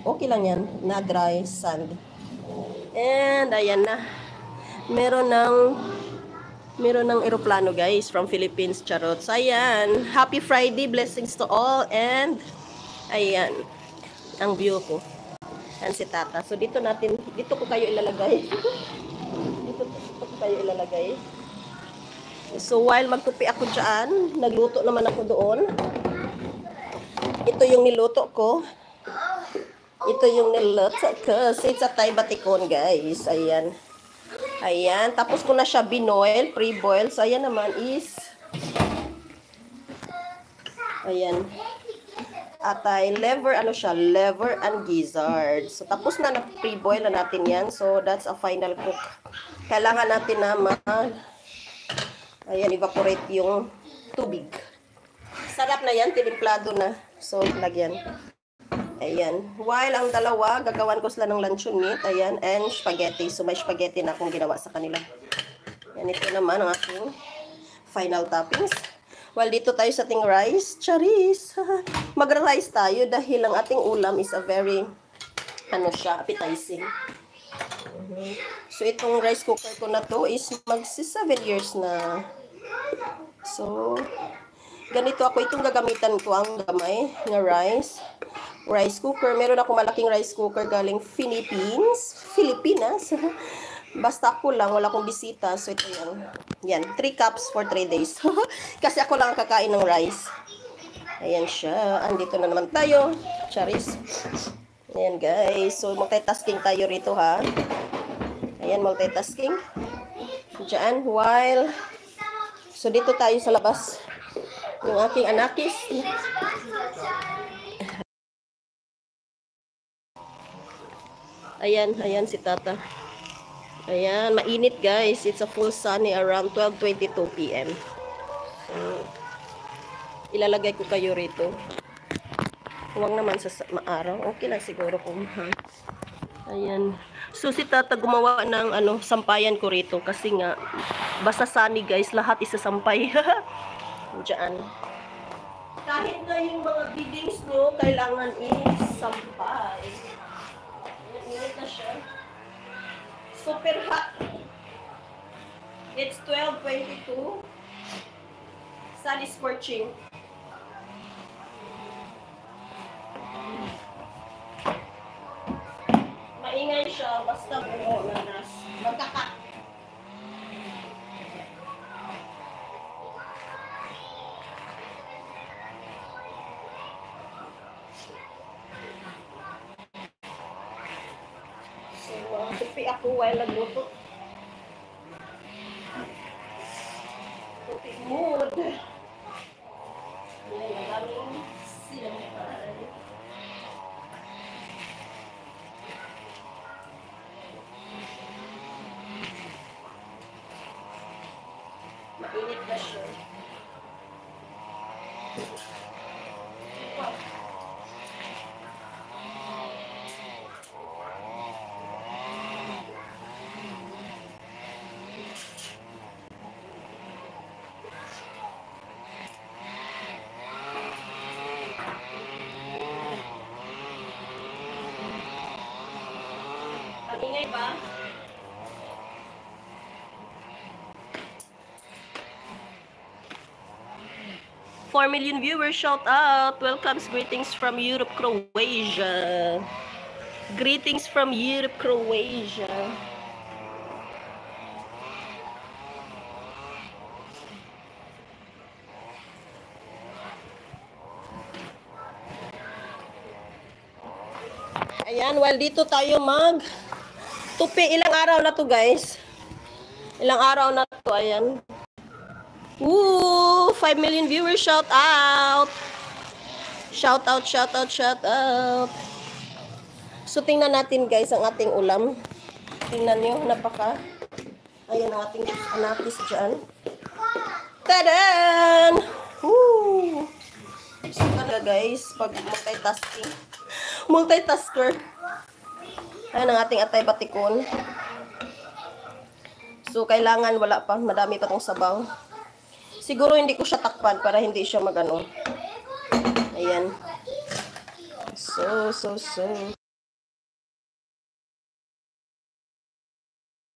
Okay lang yan, na dry sand. And ayan na. Meron ng eroplano guys from Philippines, charot. So ayan, happy Friday, blessings to all. And ayan, ang view ko. Yan si Tata. So dito ko kayo ilalagay. dito ko kayo ilalagay. So while magtupi ako dyan, nagluto naman ako doon. Ito yung niluto ko. Ito yung niluto ko. So it's a Thai batikon guys. Ayan. Ayan. Tapos ko na siya binoil, pre-boil. So ayan naman is ayan. Atay liver, liver and gizzard. So tapos na pre-boil na natin yan. So that's a final cook. Kailangan natin na ayan, evaporate yung tubig. Sarap na yan, tinimplado na. So lagyan. Ayan. While ang dalawa, gagawan ko sila ng luncheon meat. Ayan. And spaghetti. So may spaghetti na akong ginawa sa kanila. Yan, ito naman ang aking final toppings. While dito tayo sa ating rice. Charis! Magra-rice tayo dahil ang ating ulam is a very, appetizing. So itong rice cooker ko na to is magsi 7 years na. So, ganito ako. Itong gagamitan ko ang gamay na rice cooker. Meron ako malaking rice cooker galing Pilipinas. Basta ako lang, wala akong bisita. So ito yan. 3 cups for 3 days. Kasi ako lang ang kakain ng rice. Ayan siya. Andito na naman tayo. Charis. Ayan guys. So multitasking tayo rito ha. Ayan, multitasking. Diyan, while so dito tayo sa labas. Yung aking anakis. Ayan si Tata. Ayan, mainit guys. It's a full sunny around 12:22 PM. So, ilalagay ko kayo rito. Huwag naman sa maaraw. Okay lang siguro kung ayan. So si Tata gumawa ng sampayan ko rito kasi nga basta sunny guys, lahat isasampay. Diyan. Kahit na yung mga buildings nyo, kailangan isampay. Init na siya. Super hot. It's 12:22. Sun is scorching. Maingay siya, basta buo na nas. Magkakat. Tupi ako while nagluto. Tupi mood. Yan, ang daming sinampay. Mainit na siya. Ingay ba? Four million viewers, shout out. Welcomes, greetings from Europe, Croatia. Greetings from Europe, Croatia. Ayan, while dito tayo tupi. Ilang araw na to guys? Ilang araw na to, ayan. Woo! 5 million viewers, shout out! Shout out, shout out, shout out! So, tingnan natin guys ang ating ulam. Tingnan nyo, napaka. Ayan ang ating anakis dyan. Tadan! Woo! So, guys, pag multitasking. Multitasker. Ayan ang ating atay batikon. So, kailangan wala pa. Madami pa tong sabaw. Siguro hindi ko siya takpan para hindi siya magano. Ayan. So.